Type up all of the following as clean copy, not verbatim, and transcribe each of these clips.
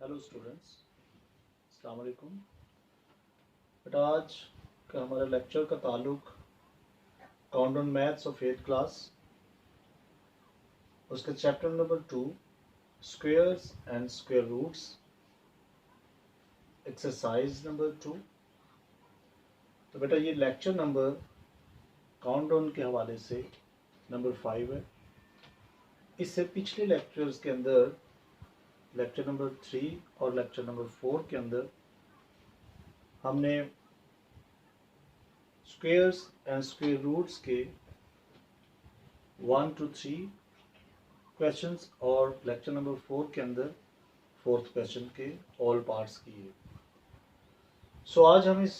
Hello students, अस्सलाम वालेकुम। बेटा आज का हमारा लेक्चर का ताल्लुक count maths of 8th class, उसका chapter number 2 squares and square roots, exercise number 2। तो बेटा ये लेक्चर नंबर काउंट के हवाले से नंबर 5 है। इससे पिछले लेक्चर्स के अंदर लेक्चर नंबर 3 और लेक्चर नंबर 4 के अंदर हमने स्क्वेयर्स एंड स्क्वेयर रूट्स के 1 to 3 क्वेश्चंस और लेक्चर नंबर 4 के अंदर 4th क्वेश्चन के ऑल पार्ट्स किए। सो आज हम इस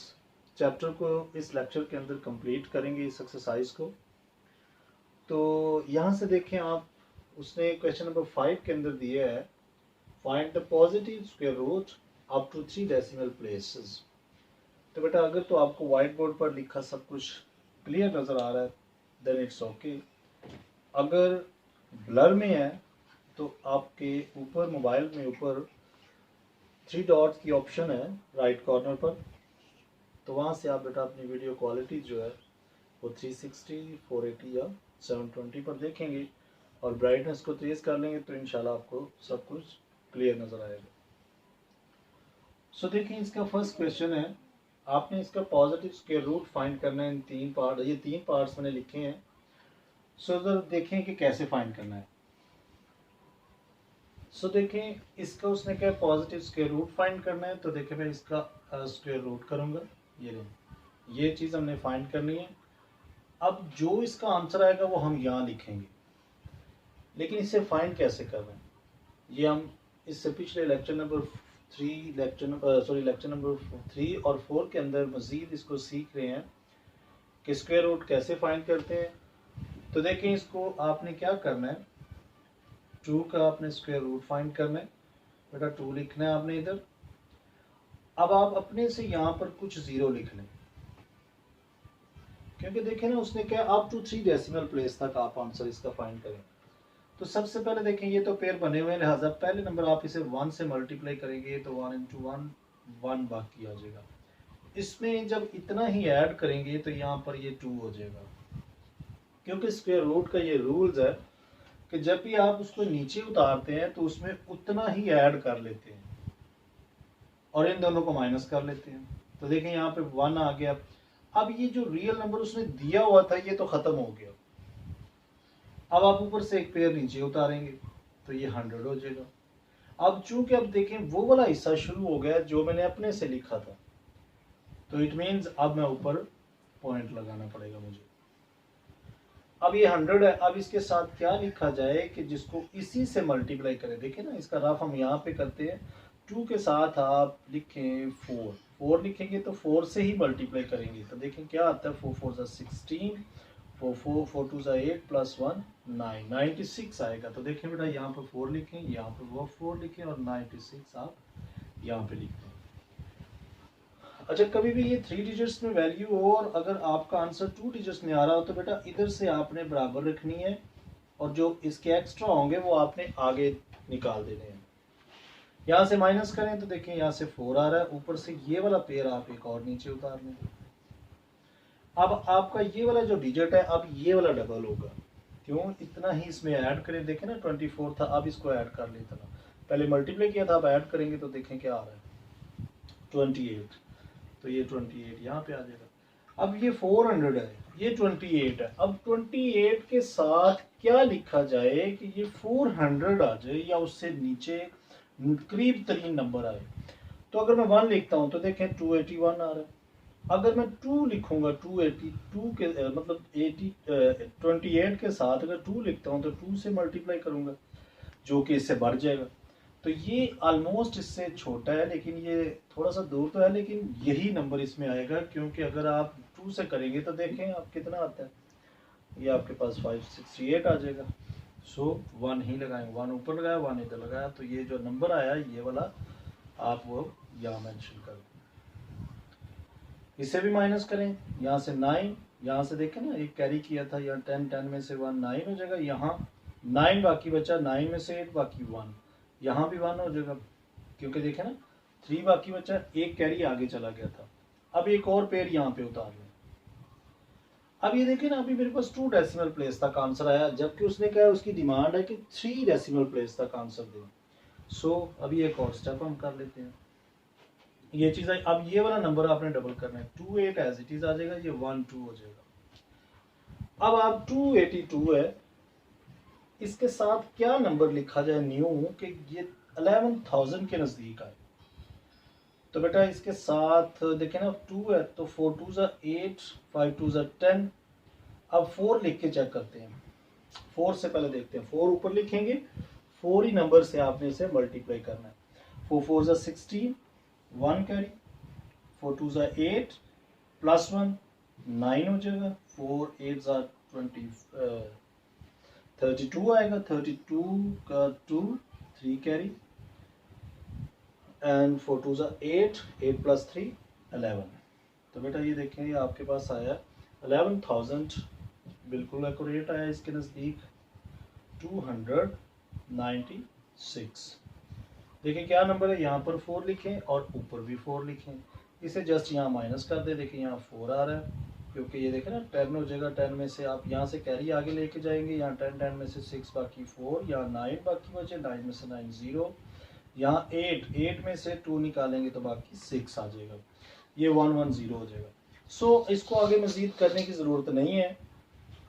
चैप्टर को इस लेक्चर के अंदर कंप्लीट करेंगे, इस एक्सरसाइज को। तो यहाँ से देखें आप, उसने क्वेश्चन नंबर 5 के अंदर दिया है find the positive square root up to 3 decimal places. तो बेटा अगर तो आपको व्हाइट बोर्ड पर लिखा सब कुछ क्लियर नज़र आ रहा है देन इट्स ओके। अगर ब्लर में है तो आपके ऊपर मोबाइल में ऊपर 3 डॉट्स की ऑप्शन है राइट कॉर्नर पर, तो वहाँ से आप बेटा अपनी वीडियो क्वालिटी जो है वो 360, 480 या 720 पर देखेंगे और ब्राइटनेस को तेज़ कर लेंगे तो इंशाल्लाह आपको सब कुछ क्लियर नज़र आएगा। सो देखिए इसका फर्स्ट क्वेश्चन है, आपने इसका पॉजिटिव स्क्वायर रूट फाइंड करना है इन 3 पार्ट, ये 3 पार्ट्स मैंने लिखे हैं। सो इधर देखें कि कैसे फाइंड करना है। सो देखें इसका उसने क्या पॉजिटिव स्क्वायर रूट फाइंड करना है, तो देखें मैं इसका स्क्वायर रूट करूंगा। ये चीज़ हमने फाइंड करनी है। अब जो इसका आंसर आएगा वो हम यहाँ लिखेंगे, लेकिन इसे फाइंड कैसे कर रहे हैं ये हम इससे पिछले लेक्चर नंबर 3 और 4 के अंदर मज़ीद इसको सीख रहे हैं कि स्क्वायर रूट कैसे फाइंड करते हैं। तो देखें इसको आपने क्या करना है, 2 का आपने स्क्वायर रूट फाइंड करना है। बेटा 2 लिखना है आपने इधर। अब आप अपने से यहाँ पर कुछ ज़ीरो लिख लें, क्योंकि देखें ना उसने क्या अप टू 3 डेसिमल प्लेस तक आप आंसर इसका फाइंड करें। तो सबसे पहले देखें ये तो पेयर बने हुए हैं, लिहाजा पहले नंबर आप इसे 1 से मल्टीप्लाई करेंगे तो 1 into 1 1 बाकी आ जाएगा। इसमें जब इतना ही ऐड करेंगे तो यहाँ पर ये 2 हो जाएगा, क्योंकि स्क्वायर रूट का ये रूल्स है कि जब भी आप उसको नीचे उतारते हैं तो उसमें उतना ही ऐड कर लेते हैं और इन दोनों को माइनस कर लेते हैं। तो देखें यहाँ पे 1 आ गया। अब ये जो रियल नंबर उसने दिया हुआ था ये तो खत्म हो गया। अब आप ऊपर से एक पेयर नीचे उतारेंगे तो ये 100 हो जाएगा। अब चूंकि अब देखें वो वाला हिस्सा शुरू हो गया जो मैंने अपने से लिखा था, तो इट मीन्स अब मैं ऊपर पॉइंट लगाना पड़ेगा मुझे। अब ये 100 है, अब इसके साथ क्या लिखा जाए कि जिसको इसी से मल्टीप्लाई करें। देखिए ना इसका रफ हम यहाँ पे करते हैं, 2 के साथ आप लिखें 4 लिखेंगे तो 4 से ही मल्टीप्लाई करेंगे तो देखें क्या आता है, 4 4 16, 4 2 8 प्लस 1 9 96 आएगा। तो देखें बेटा यहाँ पर 4 लिखें, यहाँ पर वो 4 लिखें और 96 आप यहाँ पे लिखें। अच्छा कभी भी ये 3 डिजिट्स में वैल्यू हो और अगर आपका आंसर 2 डिजिट्स में आ रहा हो तो बेटा इधर से आपने बराबर रखनी है और जो इसके एक्स्ट्रा होंगे वो आपने आगे निकाल देने हैं। यहाँ से माइनस करें तो देखें यहाँ से 4 आ रहा है, ऊपर से ये वाला पेयर आप एक और नीचे उतार लें। अब आपका ये वाला जो डिजिट है अब ये वाला डबल होगा, क्यों इतना ही इसमें ऐड करें। देखें ना 24 था, अब इसको ऐड कर लेता था, पहले मल्टीप्लाई किया था, अब ऐड करेंगे तो देखें क्या आ रहा है 28, तो ये 28 यहाँ पे आ जाएगा। अब ये 400 है, ये 28 है। अब 28 के साथ क्या लिखा जाए कि ये 400 आ जाए या उससे नीचे करीब तरीन नंबर आए। तो अगर मैं 1 लिखता हूँ तो देखें 281 आ रहा है। अगर मैं 2 लिखूंगा 282 के मतलब 28 के साथ अगर 2 लिखता हूँ तो 2 से मल्टीप्लाई करूंगा जो कि इससे बढ़ जाएगा। तो ये ऑलमोस्ट इससे छोटा है लेकिन ये थोड़ा सा दूर तो है, लेकिन यही नंबर इसमें आएगा, क्योंकि अगर आप 2 से करेंगे तो देखें आप कितना आता है, ये आपके पास 568 आ जाएगा। सो 1 ही लगाएंगे, 1 ऊपर लगाया 1 इधर लगाया, तो ये जो नंबर आया ये वाला आप वो यहाँ मेंशन कर दें। इसे भी माइनस करें, यहाँ से 9, यहाँ से देखें ना एक कैरी किया था, यहाँ 10 10 में से 1 9 हो जाएगा, यहाँ 9 बाकी बचा, 9 में से 8 बाकी 1, यहाँ भी 1 हो जाएगा। क्योंकि देखे ना 3 बाकी बचा, एक कैरी आगे चला गया था। अब एक और पेयर यहाँ पे उतार लें। अब ये देखें ना, अभी मेरे पास 2 डेसिमल प्लेस तक आंसर आया, जबकि उसने कहा उसकी डिमांड है कि 3 डेसिमल प्लेस तक आंसर दें। सो अभी एक और स्टेप हम कर लेते हैं। ये चीज़ है, अब ये वाला नंबर आपने डबल करना है, 28 एज इट इज आ जाएगा, ये 12 हो जाएगा। अब आप 282 है, इसके साथ क्या नंबर लिखा जाए न्यू कि ये 11,000 के नज़दीक आए। तो बेटा इसके साथ देखें ना 2 है तो 4 2 ज़ा 8, 5 2 ज़ा 10। अब 4 लिख के चेक करते हैं। 4 से पहले देखते हैं, 4 ऊपर लिखेंगे, 4 ही नंबर से आपने इसे मल्टीप्लाई करना है। 4 4 ज़ा 16, 1 कैरी, 4 2 ज़ा 8 प्लस 1 9 हो जाएगा, 4 8 ज़ा 32 आएगा, 32 का 2 3 कैरी एंड 4 2 ज़ा 8, 8 प्लस 3 11। तो बेटा ये देखें ये आपके पास आया 11,000, बिल्कुल एक्यूरेट आया इसके नज़दीक 296। देखिए क्या नंबर है, यहाँ पर 4 लिखें और ऊपर भी 4 लिखें, इसे जस्ट यहाँ माइनस कर दे। देखिए यहाँ 4 आ रहा है, क्योंकि ये देखें ना 10 हो जाएगा, 10 में से आप यहाँ से कैरी आगे लेके जाएंगे, यहाँ 10 10 में से 6 बाकी 4, यहाँ 9 बाकी बचे, 9 में से 9 0, यहाँ 8 में से 2 निकालेंगे तो बाकी 6 आ जाएगा, ये 110 हो जाएगा। सो इसको आगे मजीद करने की ज़रूरत नहीं है,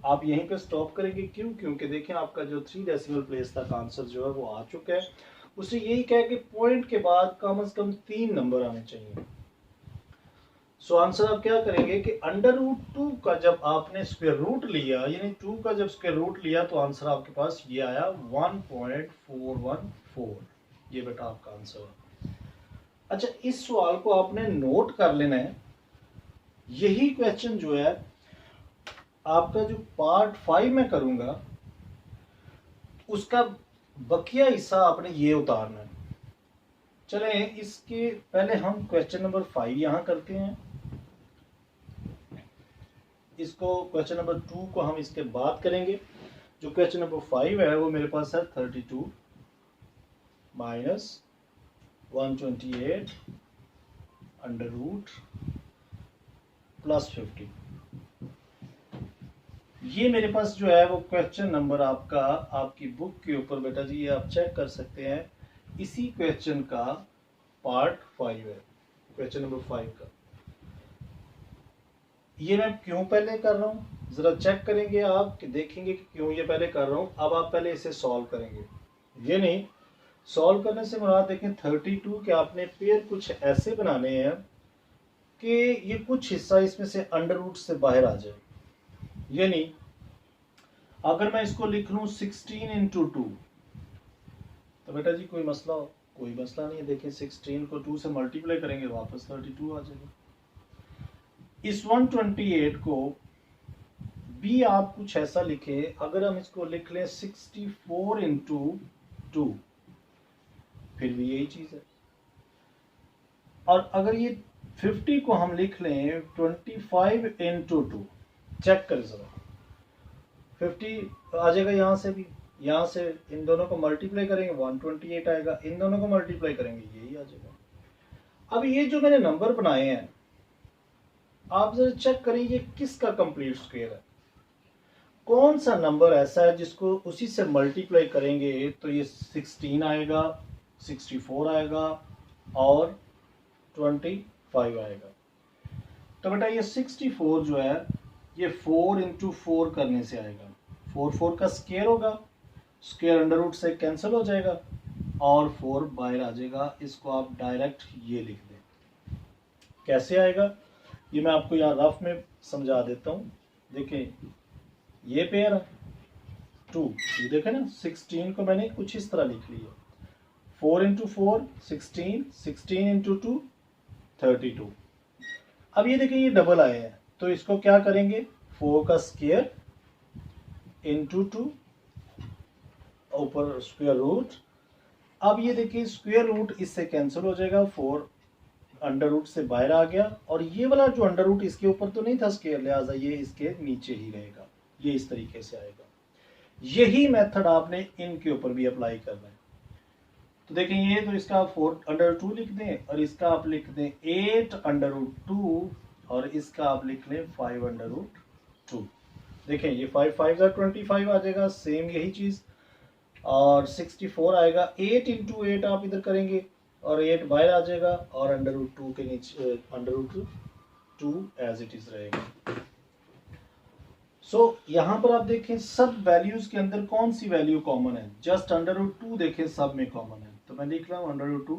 आप यहीं पे स्टॉप करेंगे। क्यों? क्योंकि देखें आपका जो 3 डेसिमल प्लेस तक आंसर जो है वो आ चुका है। उसने यही कहा कि पॉइंट के बाद कम से कम 3 नंबर आने चाहिए। सो आंसर आप क्या करेंगे कि √2 का जब आपने स्क्वायर रूट लिया, यानी 2 का जब स्क्वायर रूट लिया, तो आंसर आपके पास ये आया 1.414। ये बेटा आपका आंसर है। अच्छा, इस सवाल को आपने नोट कर लेना है। यही क्वेश्चन जो है आपका जो पार्ट 5 में करूंगा, उसका बकिया हिस्सा आपने ये उतारना है। चले इसके पहले हम क्वेश्चन नंबर 5 यहां करते हैं, इसको क्वेश्चन नंबर 2 को हम इसके बाद करेंगे। जो क्वेश्चन नंबर 5 है वो मेरे पास है 32 माइनस 128 अंडर रूट प्लस 50। ये मेरे पास जो है वो क्वेश्चन नंबर आपका आपकी बुक के ऊपर बेटा जी ये आप चेक कर सकते हैं, इसी क्वेश्चन का पार्ट 5 है, क्वेश्चन नंबर 5 का। ये मैं क्यों पहले कर रहा हूं जरा चेक करेंगे आप कि देखेंगे कि क्यों ये पहले कर रहा हूं। अब आप पहले इसे सॉल्व करेंगे, ये नहीं सॉल्व करने से मुराद देखें 32 के आपने पेयर कुछ ऐसे बनाने हैं कि ये कुछ हिस्सा इसमें से अंडर रूट से बाहर आ जाए। ये नहीं, अगर मैं इसको लिख लूं 16 इंटू 2 तो बेटा जी कोई मसला नहीं है। देखिए 16 को 2 से मल्टीप्लाई करेंगे वापस 32 आ जाएगा। इस 128 को भी आप कुछ ऐसा लिखे, अगर हम इसको लिख लें 64 इंटू 2 फिर भी यही चीज है। और अगर ये 50 को हम लिख लें 25 इंटू 2, चेक करें जरा 50 आ जाएगा, यहां से भी, यहां से इन दोनों को मल्टीप्लाई करेंगे 128 आएगा, इन दोनों को मल्टीप्लाई करेंगे यही आ जाएगा। अब ये जो मैंने नंबर बनाए हैं आप जरा चेक करें ये किसका कंप्लीट स्क्वायर है, कौन सा नंबर ऐसा है जिसको उसी से मल्टीप्लाई करेंगे तो ये 16 आएगा, 64 आएगा और 25 आएगा। तो बेटा ये 64 जो है ये 4 इंटू 4 करने से आएगा, 4 4 का स्क्वायर होगा, स्क्वायर अंडर रूट से कैंसिल हो जाएगा और 4 बाहर आ जाएगा। इसको आप डायरेक्ट ये लिख दें। कैसे आएगा ये मैं आपको यहाँ रफ में समझा देता हूँ। देखें ये पेयर है 2, ये देखें ना 16 को मैंने कुछ इस तरह लिख लिया, 4 इंटू 4 16, 16 इंटू 2 32। अब ये देखें ये डबल आए हैं तो इसको क्या करेंगे 4 का स्क्वायर इंटू 2 ऊपर स्क्वायर रूट। अब ये देखिए स्क्वायर रूट इससे कैंसिल हो जाएगा, 4 अंडर रूट से बाहर आ गया और ये वाला जो अंडर रूट इसके ऊपर तो नहीं था स्क्वायर, लिहाजा ये इसके नीचे ही रहेगा, ये इस तरीके से आएगा। यही मेथड आपने इनके ऊपर भी अप्लाई करना है। तो देखें ये तो इसका 4√2 लिख दें और इसका आप लिख दें 8√2 और इसका आप लिख लें 5√2। देखें ये 5 5 25 आ जाएगा, सेम यही चीज, और 64 आएगा। 8 इंटू 8 आप इधर करेंगे और 8 बाहर आ जाएगा और √2 के नीचे √2 एज इट इज रहेगा। सो यहाँ पर आप देखें सब वैल्यूज के अंदर कौन सी वैल्यू कॉमन है, जस्ट √2 देखें सब में कॉमन है, तो मैं लिख रहा हूँ √2।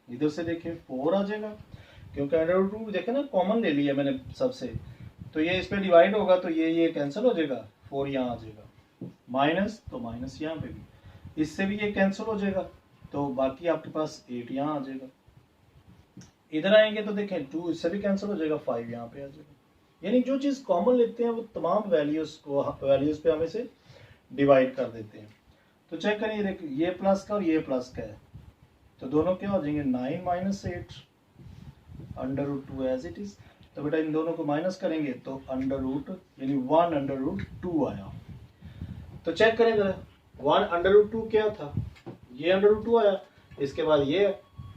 इधर से देखें 4 आ जाएगा क्योंकि √2 देखें ना कॉमन ले लिया मैंने सबसे, तो ये इस पे डिवाइड होगा तो ये कैंसिल हो जाएगा, 4 यहाँ आ जाएगा, माइनस तो माइनस यहाँ पे भी, इससे भी ये कैंसिल हो जाएगा, तो बाकी आपके पास 8 यहाँ आ जाएगा। इधर आएंगे तो देखें 2 इससे भी कैंसिल हो जाएगा, 5 यहाँ पे आ जाएगा। यानी जो चीज कॉमन लेते हैं वो तमाम वैल्यूज पे हम इसे डिवाइड कर देते हैं। तो चेक करिए, देखिए ये प्लस का और ये प्लस का है, तो दोनों क्या हो जाएंगे 9 माइनस 8 √2 एज इट इज। तो बेटा इन दोनों को माइनस करेंगे तो √ यानी 1√2 आया। तो चेक करें जरा 1√2 क्या था, ये √2 आया, इसके बाद ये,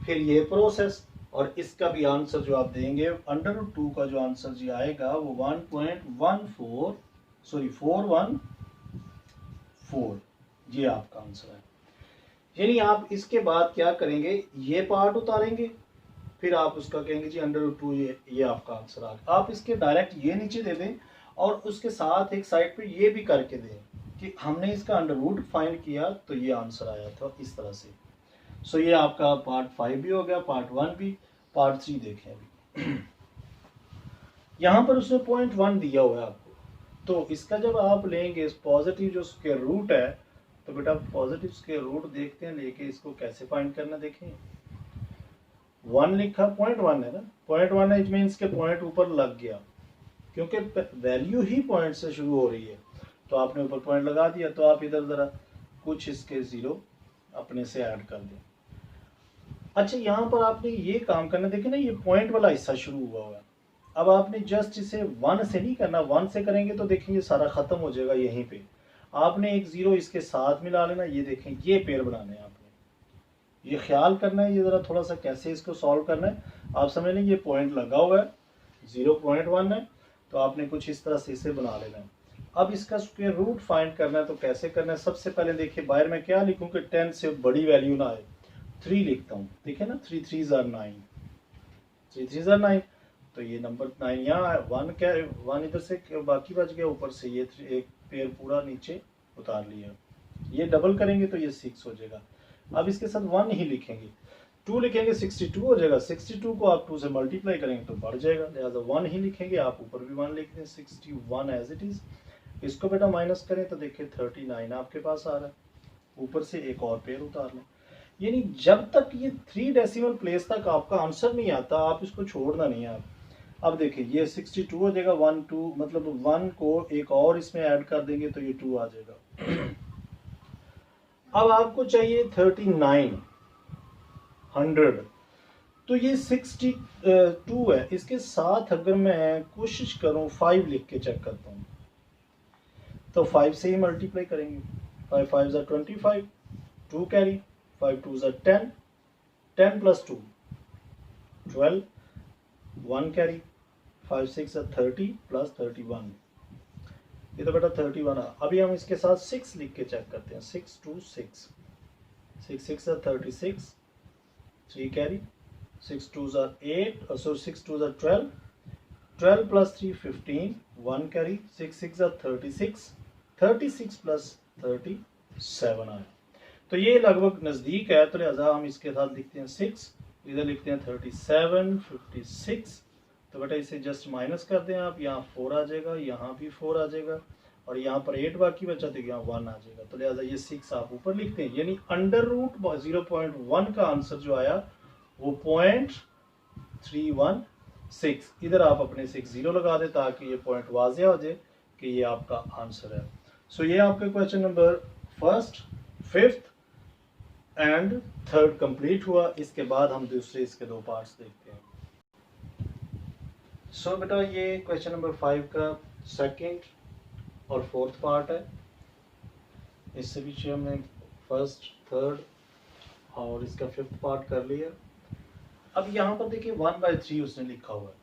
फिर ये प्रोसेस, और इसका भी आंसर जो आप देंगे √2 का जो आंसर जी आएगा वो 414, ये आपका आंसर है। यानी आप इसके बाद क्या करेंगे, ये पार्ट उतारेंगे, फिर आप उसका कहेंगे जी √2, ये आपका आंसर आ गया। आप इसके डायरेक्ट ये नीचे दे दें और उसके साथ एक साइड पे ये भी करके दें कि हमने इसका √ फाइंड किया तो ये आंसर आया था इस तरह से। सो ये आपका पार्ट 5 भी हो गया, पार्ट 1 भी, पार्ट 3 देखें अभी। यहाँ पर उसने 0.1 दिया हुआ है आपको, तो इसका जब आप लेंगे पॉजिटिव जो स्क्वायर रूट है, तो बेटा पॉजिटिव स्क्वायर रूट देखते हैं लेके इसको कैसे फाइंड करना। देखें 1 लिखा, 0.1 है ना, 0.1 है, इट मीन्स के पॉइंट ऊपर लग गया क्योंकि वैल्यू ही पॉइंट से शुरू हो रही है, तो आपने ऊपर पॉइंट लगा दिया। तो आप इधर जरा कुछ इसके 0 अपने से ऐड कर दें। अच्छा यहाँ पर आपने ये काम करना, देखें ना ये पॉइंट वाला हिस्सा शुरू हुआ है, अब आपने जस्ट इसे 1 से नहीं करना, 1 से करेंगे तो देखें ये सारा खत्म हो जाएगा यहीं पे। आपने एक 0 इसके साथ मिला लेना, ये देखें ये पेयर बनाने हैं आपने, ये ख्याल करना है, ये जरा थोड़ा सा कैसे इसको सॉल्व करना है आप समझ लें। ये पॉइंट लगा हुआ है, 0.1 है, तो आपने कुछ इस तरह से इसे बना लेना है। अब इसका स्क्वायर रूट फाइंड करना है, तो कैसे करना है, सबसे पहले देखिए बाहर में क्या लिखूं कि 10 से बड़ी वैल्यू ना आए, 3 लिखता हूँ, ठीक है ना, 3 3s are 9, 3 3s are 9, तो ये नंबर 9 यहाँ 1 क्या 1 इधर से बाकी बच गया, ऊपर से ये एक पेयर पूरा नीचे उतार लिया, ये डबल करेंगे तो ये 6 हो जाएगा। अब इसके साथ 1 ही लिखेंगे, 2 लिखेंगे 62 हो जाएगा, 62 को आप 2 से मल्टीप्लाई करेंगे तो बढ़ जाएगा, लिहाजा 1 ही लिखेंगे, आप ऊपर भी 1 लिख दें, 61 एज इट इज। इसको बेटा माइनस करें तो देखिए 39 आपके पास आ रहा है, ऊपर से एक और पेयर उतार लें। यानी जब तक ये 3 डेसिमल प्लेस तक आपका आंसर नहीं आता आप इसको छोड़ना नहीं है। आप अब देखिए ये 62 हो जाएगा, 1 2 मतलब 1 को एक और इसमें ऐड कर देंगे तो ये 2 आ जाएगा। अब आपको चाहिए 39 100, तो ये 62 है, इसके साथ अगर मैं कोशिश करूं 5 लिख के चेक करता हूं तो 5 से ही मल्टीप्लाई करेंगे, 5 5s are 25, 2 carry, 5 2s are 10, 10 plus 2 12, 1 carry, 5 6 are 30 plus 31, ये तो बेटा 31 है। अभी हम इसके साथ 6 लिख के चेक करते हैं, 6 2 6, 6 6 are 36, 3 carry, 6 2s are 8, so 6 2s are 12, 12 plus 3 15, 1 carry, 6 6 are 36, 36 plus 37 आया, तो ये लगभग नज़दीक है, तो लिहाजा हम इसके साथ लिखते हैं 6, इधर लिखते हैं 37 56, तो बेटा इसे जस्ट माइनस कर दें आप, यहाँ 4 आ जाएगा, यहाँ भी 4 आ जाएगा, और यहाँ पर 8 बाकी बचा तो यहाँ 1 आ जाएगा, तो लिहाजा ये 6 आप ऊपर लिखते हैं। यानी √0.1 का आंसर जो आया वो 0.316, इधर आप अपने 6 0 लगा दें ताकि ये पॉइंट वाज़ेह हो जाए कि ये आपका आंसर है। सो ये आपका question number 1st 5th and 3rd complete हुआ। इसके बाद हम दूसरे इसके 2 पार्ट्स देखते हैं। सो बेटा ये क्वेश्चन नंबर 5 का 2nd और 4th पार्ट है। इससे पीछे हमने 1st 3rd और इसका 5th पार्ट कर लिया। अब यहाँ पर देखिए 1/3 उसने लिखा हुआ है,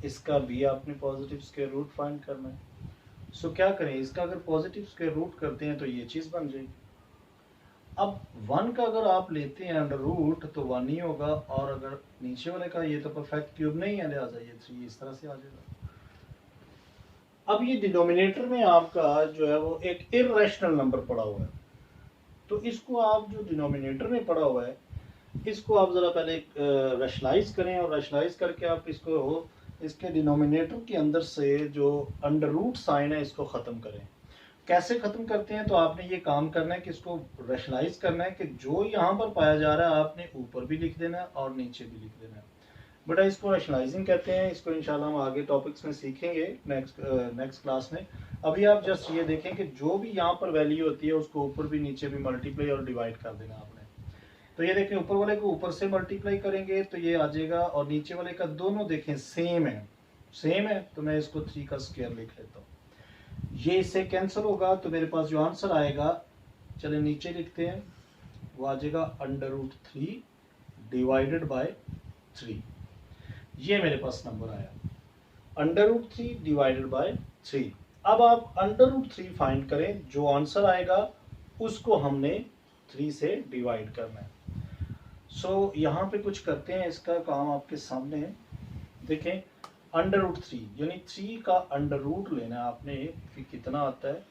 इसका भी आपने पॉजिटिव स्क्वायर रूट फाइंड करना है। सो क्या करें, इसका अगर पॉजिटिव स्क्वायर रूट करते हैं तो ये चीज़ बन जाएगी। अब 1 का अगर आप लेते हैं अंडर रूट तो 1 ही होगा, और अगर नीचे वाले का, ये तो परफेक्ट क्यूब नहीं है, लिहाजा ये 3 इस तरह से आ जाएगा। अब ये डिनोमिनेटर में आपका जो है वो एक इर्रेशनल नंबर पड़ा हुआ है, तो इसको आप जो डिनोमिनेटर में पड़ा हुआ है इसको आप ज़रा पहले रैशनलाइज करें, और रैशनलाइज करके आप इसको इसके डिनोमिनेटर के अंदर से जो अंडर रूट साइन है इसको ख़त्म करें। कैसे ख़त्म करते हैं, तो आपने ये काम करना है कि इसको रैशनलाइज करना है कि जो यहाँ पर पाया जा रहा है आपने ऊपर भी लिख देना है और नीचे भी लिख देना है। बेटा इसको रैशनलाइजिंग कहते हैं, इसको इंशाल्लाह हम आगे टॉपिक्स में सीखेंगे नेक्स्ट क्लास में। अभी आप जस्ट ये देखें कि जो भी यहाँ पर वैल्यू होती है उसको ऊपर भी नीचे भी मल्टीप्लाई और डिवाइड कर देना आपने। तो ये देखें, ऊपर वाले को ऊपर से मल्टीप्लाई करेंगे तो ये आ जाएगा, और नीचे वाले का दोनों देखें सेम है, तो मैं इसको 3 का स्क्वायर लिख लेता हूँ। ये इससे कैंसिल होगा, तो मेरे पास जो आंसर आएगा, चले नीचे लिखते हैं, वो आ जाएगा अंडर रूट 3 डिवाइडेड बाय 3। ये मेरे पास नंबर आया, अंडर रूट 3 डिवाइडेड बाय 3। अब आप अंडर रूट 3 फाइंड करें, जो आंसर आएगा उसको हमने 3 से डिवाइड करना है। सो यहाँ पे कुछ करते हैं, इसका काम आपके सामने है। देखें, अंडर रूट 3 यानी 3 का अंडर रूट लेना है आपने कि कितना आता है,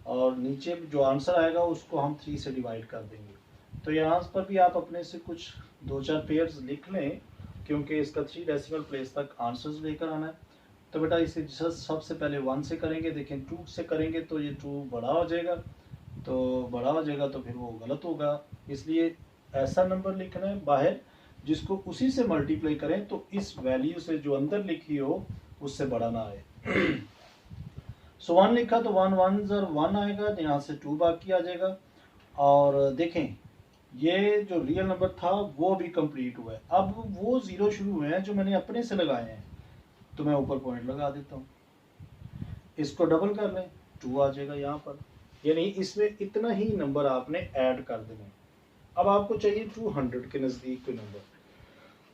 और नीचे जो आंसर आएगा उसको हम 3 से डिवाइड कर देंगे। तो यहाँ पर भी आप अपने से कुछ 2-4 पेयर्स लिख लें, क्योंकि इसका 3 डेसिमल प्लेस तक आंसर्स लेकर आना है। तो बेटा इसे सबसे पहले 1 से करेंगे, देखें 2 से करेंगे तो ये 2 बड़ा हो जाएगा, तो फिर वो गलत होगा, इसलिए ऐसा नंबर लिखना है बाहर जिसको उसी से मल्टीप्लाई करें तो इस वैल्यू से जो अंदर लिखी हो उससे बड़ा ना आए। सो 1 लिखा तो 1 1 आएगा, यहाँ से 2 बाकी आ जाएगा। और देखें ये जो रियल नंबर था वो भी कंप्लीट हुआ है। अब वो 0 शुरू हुए हैं जो मैंने अपने से लगाए हैं, तो मैं ऊपर पॉइंट लगा देता हूँ, इसको डबल कर लें, 2 आ जाएगा यहाँ पर, यानी इसमें इतना ही नंबर आपने ऐड कर देना। अब आपको चाहिए 200 के नज़दीक कोई नंबर।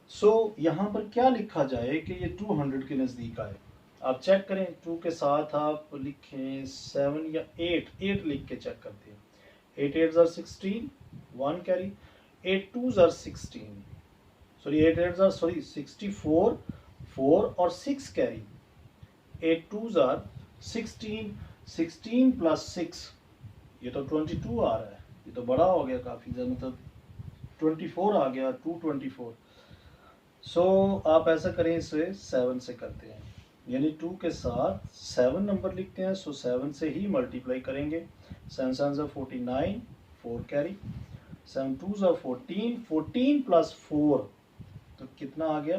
सो यहाँ पर क्या लिखा जाए कि ये 200 के नज़दीक आए। आप चेक करें, 2 के साथ आप लिखें 7 या 8 लिख के चेक करते हैं। 8 8s are 16, 1 carry, 8 2s are 16, sorry 8 8s are 64, 4 और 6 कैरी, 8 2s are 16, 16 प्लस 6, ये तो 22 आ रहा है, ये तो बड़ा हो गया काफ़ी ज़्यादा, मतलब 24 आ गया, 224। सो आप ऐसा करें, इसे 7 से करते हैं, यानी 2 के साथ 7 नंबर लिखते हैं, सो 7 से ही मल्टीप्लाई करेंगे। 7 7s are 49, 4 carry, 7 2s are 14, 14 plus 4 तो कितना आ गया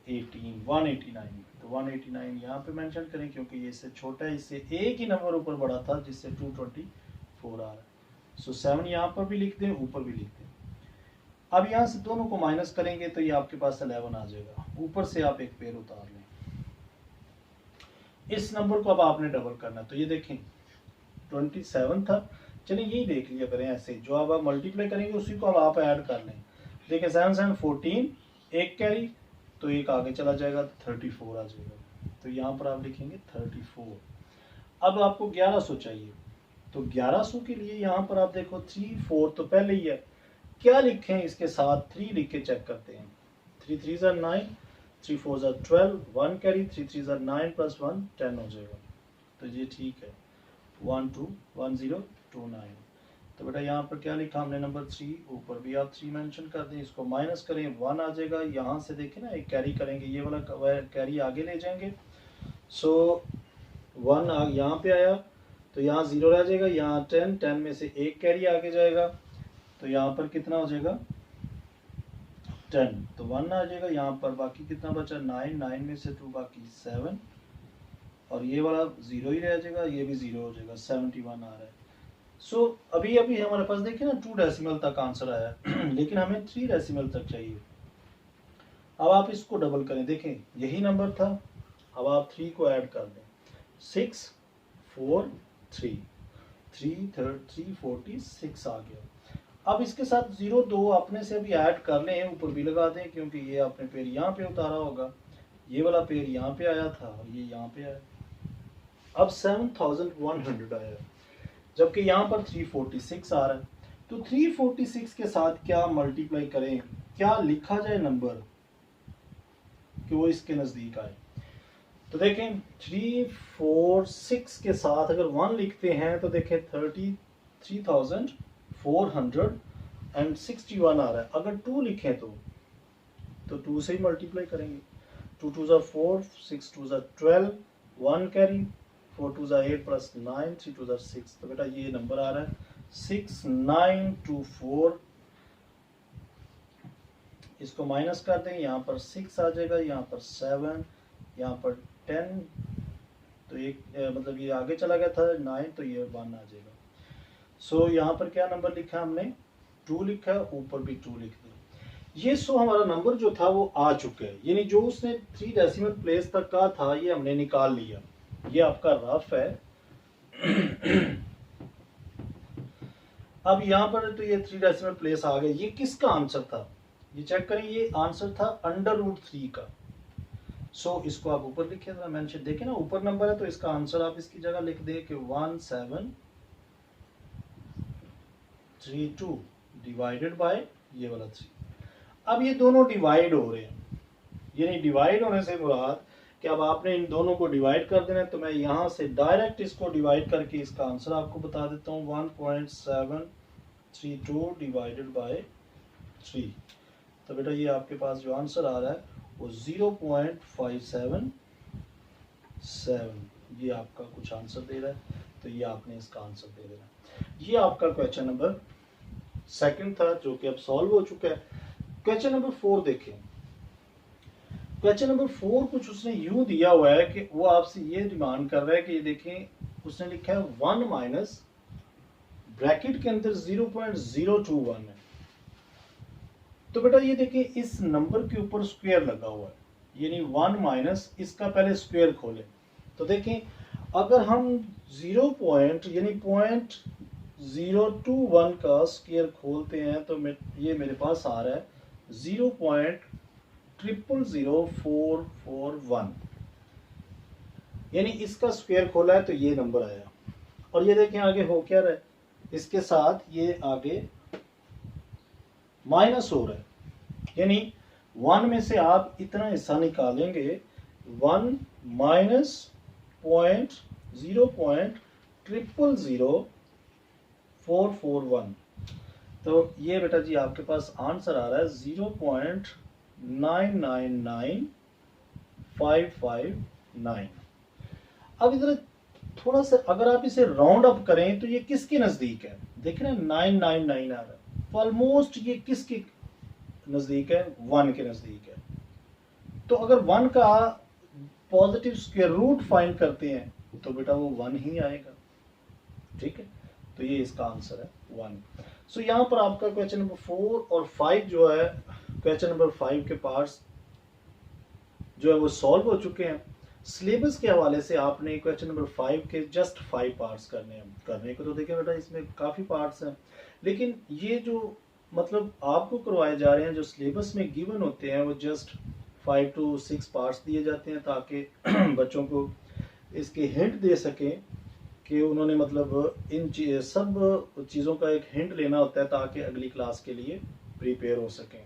18, 189। तो 189 यहाँ पे मेंशन करें क्योंकि ये इससे छोटा है, इससे एक ही नंबर ऊपर बड़ा था जिससे 224 आ रहा है। सो 7 यहाँ पर भी लिख दें, ऊपर भी लिख दें। अब यहाँ से दोनों को माइनस करेंगे तो ये आपके पास 11 आ जाएगा, ऊपर से आप एक पेयर उतार लें। इस नंबर को अब आपने डबल करना है, तो ये देखें 27 था, चलिए यही देख लिया करें, ऐसे जो अब आप मल्टीप्लाई करेंगे उसी को अब आप ऐड कर लें। देखें 7 7 14, एक कैरी, तो एक आगे चला जाएगा, 34 आ जाएगा, तो यहाँ पर आप लिखेंगे 34। अब आपको 1100 चाहिए, तो 1100 के लिए यहाँ पर आप देखो 3 4 तो पहले ही है, क्या लिखें इसके साथ 3 लिख के चेक करते हैं। 3 3s are 9, 3 4s are 12, 1 carry, 3 3s are 9 plus 1 10 हो जाएगा, तो ये ठीक है, 1 2 1 0 2 9। तो बेटा यहाँ पर क्या लिखा हमने नंबर 3, ऊपर भी आप 3 मेंशन कर दें, इसको माइनस करें 1 आ जाएगा, यहाँ से देखें ना एक कैरी करेंगे, ये वाला कैरी आगे ले जाएंगे, सो 1 यहाँ पे आया तो यहाँ 0 रह जाएगा, यहाँ 10 10 में से एक कैरी आगे जाएगा, तो यहाँ पर कितना हो जाएगा 10, तो 1 आ जाएगा, यहाँ पर बाकी कितना बचा 9, 9 में से 2 बाकी 7, और ये वाला 0 ही रह जाएगा, ये भी 0 हो जाएगा, 71 आ रहा है। सो अभी हमारे पास देखिए ना 2 डेसिमल तक आंसर आया लेकिन हमें 3 डेसिमल तक चाहिए। अब आप इसको डबल करें, देखें यही नंबर था, अब आप 3 को ऐड कर दें, 6 4 3 3 46 आ गया। अब इसके साथ 0 2 अपने से अभी ऐड कर लें, ऊपर भी लगा दें, क्योंकि ये आपने पेड़ यहाँ पे उतारा होगा, ये वाला पेड़ यहाँ पे आया था और ये यहाँ पे आया। अब 7100 आया, जबकि यहाँ पर 346 आ रहा है। तो 346 के साथ क्या मल्टीप्लाई करें, क्या लिखा जाए नंबर कि वो इसके नजदीक आए। तो देखें 346 के साथ अगर 1 लिखते हैं तो देखें 33,461 आ रहा है। अगर 2 लिखें तो 2 से ही मल्टीप्लाई करेंगे। 2 2 4, 6 2 12, 1 कैरी, 4 2 8 प्लस 9, 3 2 6। तो बेटा ये नंबर आ रहा है 6924। इसको माइनस कर दें, यहाँ पर 6 आ जाएगा, यहाँ पर 7, यहाँ पर 10, तो एक मतलब ये आगे चला गया था 9, तो ये 1 आ जाएगा। सो यहाँ पर क्या नंबर लिखा है हमने, 2 लिखा है, ऊपर भी 2 लिख दिया। ये सो हमारा नंबर जो था वो आ चुका है, यानी जो उसने 3 डेसिमल प्लेस तक का था ये हमने निकाल लिया। ये आपका रफ है। अब यहाँ पर तो ये 3 डेसिमल प्लेस आ गए। ये किसका आंसर था, ये चेक करें, ये आंसर था √3 का। सो इसको आप ऊपर लिखे, मेंशन देखें ना, ऊपर नंबर है तो इसका आंसर आप इसकी जगह लिख दे कि 1732 डिवाइडेड बाय ये वाला 3। अब ये दोनों डिवाइड हो रहे हैं, यानी डिवाइड होने से मुराद कि अब आपने इन दोनों को डिवाइड कर देना है। तो मैं यहाँ से डायरेक्ट इसको डिवाइड करके इसका आंसर आपको बता देता हूँ, 1.732 डिवाइडेड बाय 3। तो बेटा ये आपके पास जो आंसर आ रहा है वो 0.577, ये आपका कुछ आंसर दे रहा है, तो ये आपने इसका आंसर दे देना। ये आपका क्वेश्चन नंबर 2 था जो कि अब सॉल्व हो चुका है। क्वेश्चन नंबर 4 देखें। क्वेश्चन नंबर 4 कुछ उसने यूं दिया हुआ है कि वो आपसे ये डिमांड कर रहा है कि ये देखें, उसने लिखा है 1 माइनस ब्रैकेट के अंदर 0.021 है। तो बेटा ये देखिए इस नंबर के ऊपर स्क्वायर लगा हुआ है, यानी 1 माइनस इसका पहले स्क्वायर खोलें। तो देखें अगर हम 0.021 का स्क्वायर खोलते हैं तो ये मेरे पास आ रहा है 0.000441, यानी इसका स्क्वायर खोला है तो ये नंबर आया। और ये देखें आगे हो क्या रहा है, इसके साथ ये आगे माइनस हो रहा है, यानी 1 में से आप इतना हिस्सा निकालेंगे, 1 माइनस 0.000441। तो ये बेटा जी आपके पास आंसर आ रहा है 0.999559। अब इधर थोड़ा सा अगर आप इसे राउंड अप करें तो ये किसके नजदीक है, देख रहे हैं 999 आ रहा है, ऑलमोस्ट ये किसके नजदीक है, 1 के नजदीक है। तो अगर 1 का पॉजिटिव स्क्वायर रूट फाइंड करते हैं तो बेटा वो 1 ही आएगा, ठीक है। तो ये इसका आंसर है 1। सो यहाँ पर आपका क्वेश्चन नंबर 4 और 5 जो है, क्वेश्चन नंबर 5 के पार्ट्स जो है वो सॉल्व हो चुके हैं। सिलेबस के हवाले से आपने क्वेश्चन नंबर 5 के जस्ट 5 पार्ट्स करने को तो देखें बेटा इसमें काफ़ी पार्ट्स हैं, लेकिन ये जो मतलब आपको करवाए जा रहे हैं जो सिलेबस में गिवन होते हैं वो जस्ट 5 to 6 पार्ट्स दिए जाते हैं ताकि बच्चों को इसके हिंट दे सकें कि उन्होंने मतलब इन सब चीज़ों का एक हिंट लेना होता है ताकि अगली क्लास के लिए प्रिपेयर हो सकें।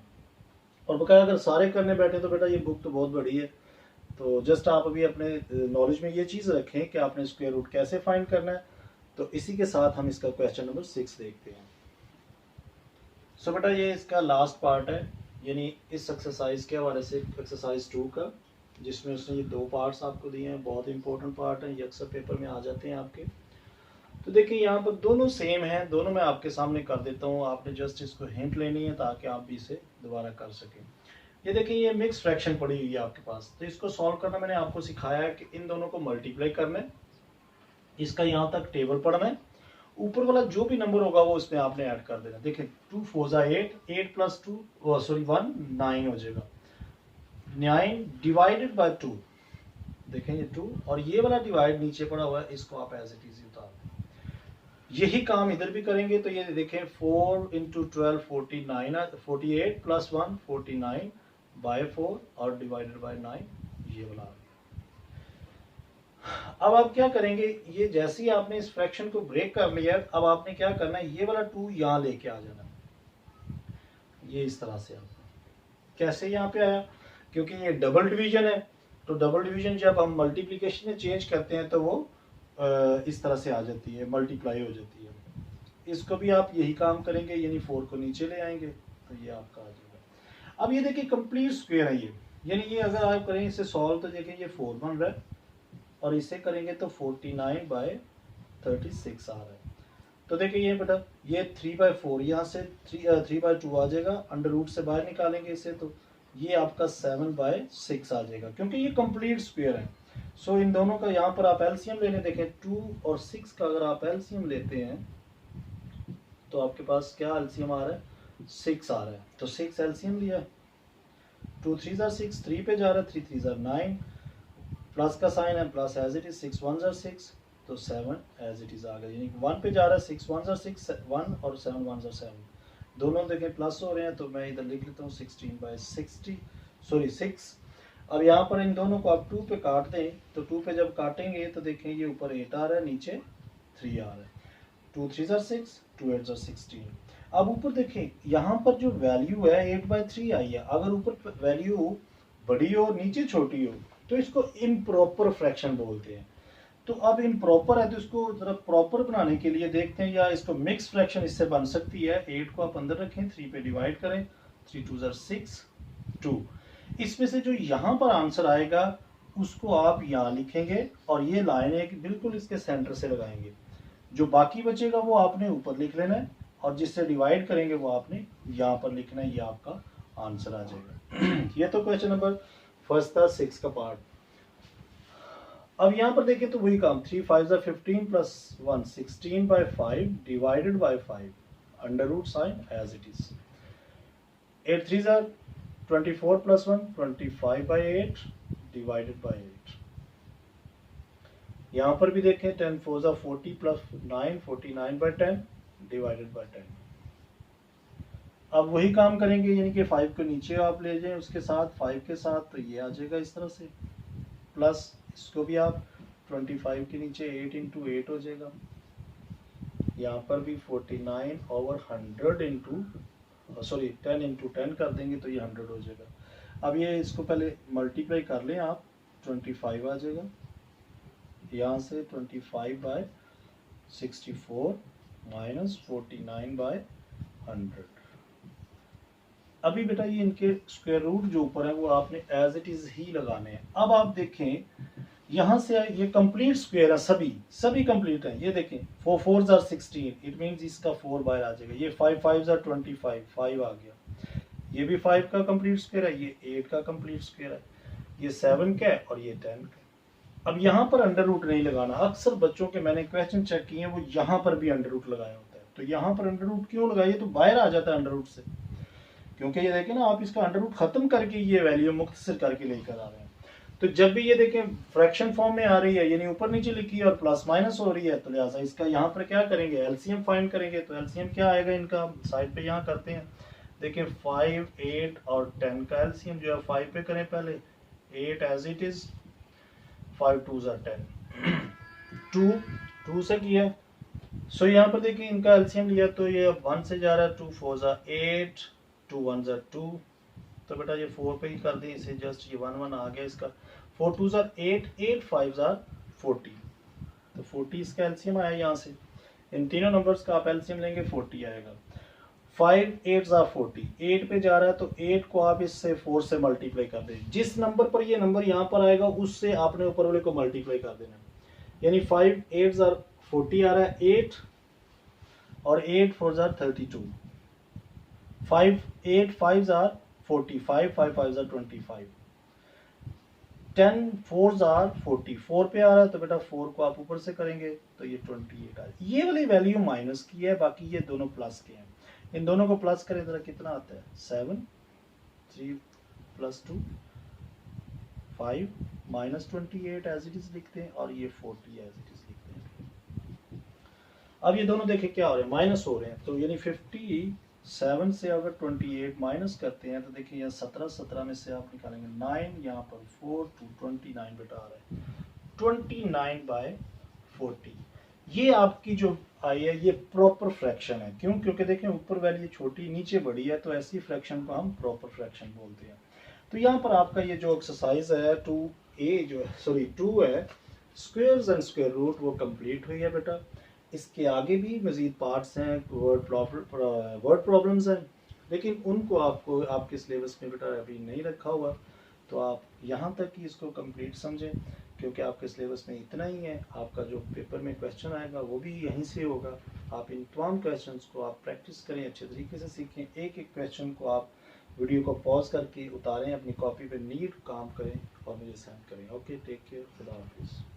और बकाया अगर सारे करने बैठे तो बेटा ये बुक तो बहुत बड़ी है, तो जस्ट आप अभी अपने नॉलेज में ये चीज़ रखें कि आपने स्क्वायर रूट कैसे फाइंड करना है। तो इसी के साथ हम इसका क्वेश्चन नंबर 6 देखते हैं। सो बेटा ये इसका लास्ट पार्ट है, यानी इस एक्सरसाइज के हवाले से एक्सरसाइज 2 का, जिसमें उसने ये 2 पार्ट्स आपको दिए हैं, बहुत इंपॉर्टेंट पार्ट है, ये अक्सर पेपर में आ जाते हैं आपके। तो देखिए यहाँ पर दोनों सेम हैं, दोनों मैं आपके सामने कर देता हूँ, आपने जस्ट इसको हिंट लेनी है ताकि आप भी इसे दोबारा कर सकें। ये देखिए ये मिक्स फ्रैक्शन पड़ी हुई है आपके पास, तो इसको सॉल्व करना मैंने आपको सिखाया है कि इन दोनों को मल्टीप्लाई करना है, इसका यहाँ तक टेबल पढ़ना है, ऊपर वाला जो भी नंबर होगा वो इसमें आपने ऐड कर देना। देखिए 2 4 8, 8 प्लस 2 सॉरी 1 9 हो जाएगा, 9 डिवाइडेड बाय 2, देखें ये 2 और ये वाला डिवाइड नीचे पड़ा हुआ है, इसको आप एज इट इज उतार दें। यही काम इधर भी करेंगे तो ये देखें 4 इंटू 12 49 48 प्लस 1 49 बाय 4 और डिवाइडेड बाय 9 ये वाला आ गया। अब आप क्या करेंगे, ये जैसे ही आपने इस फ्रैक्शन को ब्रेक कर लिया, अब आपने क्या करना है, ये वाला 2 यहाँ लेके आ जाना, ये इस तरह से। आप कैसे यहाँ पे आया, क्योंकि ये डबल डिवीजन है, तो डबल डिवीजन जब हम मल्टीप्लिकेशन में चेंज करते हैं तो वो इस तरह से आ जाती है, मल्टीप्लाई हो जाती है। इसको भी आप यही काम करेंगे, यानी 4 को नीचे ले आएंगे तो ये आपका आ जाएगा। अब ये देखिए कंप्लीट स्क्वायर है ये, यानी ये अगर आप करें इसे सॉल्व तो देखिए ये 4 बन रहा है, और इसे करेंगे तो 49 बाय 36 आ रहा है। तो देखिए ये बेटा ये 3/4 यहाँ से 3/2 आ जाएगा, अंडर रूट से बाहर निकालेंगे इसे तो ये आपका 7/6 आ जाएगा, क्योंकि ये कंप्लीट स्क्वायर है। सो इन दोनों का यहाँ पर आप एलसीएम लेने, देखें 2 और 6 का अगर आप एलसीएम लेते हैं तो आपके पास क्या एलसीएम आ रहा है, 6 आ रहा है, तो 6 एलसीएम लिया, 2 3 6, 3 पे जा रहा है, 3 3 9, प्लस का साइन है, प्लस एज इट इज, 6 1 6, तो 7 एज इट इज आ गया, यानी 1 पे जा रहा है, 6 1 6 1 और 7 1 7, दोनों देखें प्लस हो रहे हैं, तो मैं इधर लिख लेता हूँ 6। अब यहाँ पर इन दोनों को आप 2 पे काट दें, तो 2 पे जब काटेंगे तो देखें ये ऊपर 8 आ रहा है, नीचे 3 आ रहा है, 2 3 6, 2 8 16। अब ऊपर देखें यहाँ पर जो वैल्यू है 8/3 आई है, अगर ऊपर वैल्यू बड़ी हो नीचे छोटी हो तो इसको इम्प्रॉपर फ्रैक्शन बोलते हैं। तो अब इम्प्रॉपर है तो इसको जरा प्रॉपर बनाने के लिए देखते हैं, या इसको मिक्स फ्रैक्शन इससे बन सकती है। 8 को आप अंदर रखें, 3 पे डिवाइड करें, 3 2 6 2, इसमें से जो यहाँ पर आंसर आएगा उसको आप यहाँ लिखेंगे और ये लाइन एक बिल्कुल इसके सेंटर से लगाएंगे, जो बाकी बचेगा वो आपने ऊपर लिख लेना है और जिससे डिवाइड करेंगे वो आपने यहाँ पर लिखना है, ये आपका आंसर आ जाएगा। ये तो क्वेश्चन नंबर फर्स्ट था 6 का पार्ट। अब यहाँ पर देखें तो वही काम, 3 5 15 प्लस 1 16/5 divided by 5 under root sign as it is, 8 3 24 प्लस 1 25/8 डिवाइडेड बाय 8। यहाँ पर भी देखें 10 4 40 प्लस 9 49/10 डिवाइडेड बाय 10। अब वही काम करेंगे, यानी कि 5 को नीचे आप ले जाएं उसके साथ 5 के साथ, तो ये आ जाएगा इस तरह से, प्लस इसको भी आप 25 के नीचे 8 इंटू 8 हो जाएगा, यहाँ पर भी 49/100 इंटू 10 इंटू 10 कर देंगे तो ये 100 हो जाएगा। अब ये इसको पहले मल्टीप्लाई कर लें आप, 25 आ जाएगा, यहाँ से 25/64 माइनस 49/100। अभी बेटा ये इनके स्क्वायर रूट जो ऊपर है वो आपने एज इट इज ही लगाने हैं। अब आप देखें यहाँ से ये कंप्लीट स्क्वायर है, सभी कंप्लीट है, ये देखें 4 4 16, इट मींस इसका 4 बाहर आ जाएगा, ये 5 5 25 5 आ गया, ये भी 5 का कंप्लीट स्क्वायर है, ये 8 का कंप्लीट स्क्वायर है, ये 7 का है और ये 10 का। अब यहाँ पर अंडर रूट नहीं लगाना, अक्सर बच्चों के मैंने क्वेश्चन चेक किए हैं वो यहाँ पर भी अंडर रूट लगाया होता है, तो यहाँ पर अंडर रूट क्यों लगाइए, तो बाहर आ जाता है अंडर रूट से, क्योंकि ये देखें ना आप इसका अंडर रूट खत्म करके ये वैल्यू मुख्तसर करके लेकर आ रहे हैं। तो जब भी ये देखें फ्रैक्शन फॉर्म में आ रही है, यानी ऊपर नीचे लिखी है और प्लस माइनस हो रही है, तो लिहाजा इसका यहाँ पर क्या करेंगे, एलसीएम फाइंड करेंगे। तो एलसीएम क्या आएगा इनका, साइड पे यहाँ करते हैं, देखें 5 8 और 10 का एलसीएम जो है 5 पे करें पहले, 8 एज इट इज, 5 2 10, 2 से किया। सो यहाँ पर देखिए इनका एलसीएम लिया तो ये 1 से जा रहा है, 2 4 8, 2 1 2, तो बेटा ये 4 पे ही कर दें इसे, जस्ट ये 1 1 आ गया इसका, 4 2 8, 8 5 40, तो 40 इसका एलसीएम आया यहाँ से। इन तीनों नंबर्स का आप एलसीएम लेंगे 40 आएगा, 5 8 40, 8 पे जा रहा है तो 8 को आप इससे 4 से मल्टीप्लाई कर दें, जिस नंबर पर ये नंबर यहाँ पर आएगा उससे आपने ऊपर वाले को मल्टीप्लाई कर देना, यानी 5 8 40 आ रहा है 8 और 8 4 32, 5 8 5 40, 5 5 5 25, 10 4 40, 4 पे आ रहा है तो बेटा 4 को आप ऊपर से करेंगे तो ये 28 आ रहा है। ये वाली वैल्यू माइनस की है, बाकी ये दोनों प्लस के हैं, इन दोनों को प्लस करें तो कितना आता है, 7 3 plus 2 5 minus 28 as it is लिखते हैं और ये 40 एज इट इज लिखते हैं। अब ये दोनों देखें क्या हो रहे हैं, माइनस हो रहे हैं, तो यानी 57 से अगर 28 माइनस करते हैं तो देखिए यहाँ 17, 17 में से आप निकालेंगे 9, यहाँ पर 4 to 29 बेटा आ रहा है 29/40। ये आपकी जो आई है ये प्रॉपर फ्रैक्शन है। क्यों? क्योंकि देखें ऊपर वैल्यू छोटी नीचे बड़ी है, तो ऐसी फ्रैक्शन को हम प्रॉपर फ्रैक्शन बोलते हैं। तो यहाँ पर आपका ये जो एक्सरसाइज है 2A जो है, सॉरी 2 है, स्क्वेयर्स एंड स्क्वायर रूट, वो कंप्लीट हुई है बेटा। इसके आगे भी मज़ीद पार्ट्स हैं, वर्ड प्रॉब्लम्स हैं, लेकिन उनको आपको आपके सिलेबस में बेटा अभी नहीं रखा हुआ, तो आप यहाँ तक ही इसको कंप्लीट समझें, क्योंकि आपके सिलेबस में इतना ही है। आपका जो पेपर में क्वेश्चन आएगा वो भी यहीं से होगा। आप इन तमाम क्वेश्चंस को आप प्रैक्टिस करें, अच्छे तरीके से सीखें। एक एक क्वेश्चन को आप वीडियो को पॉज करके उतारें, अपनी कॉपी पे नीट काम करें और मुझे सेंड करें। ओके, टेक केयर, खुदा हाफिज़।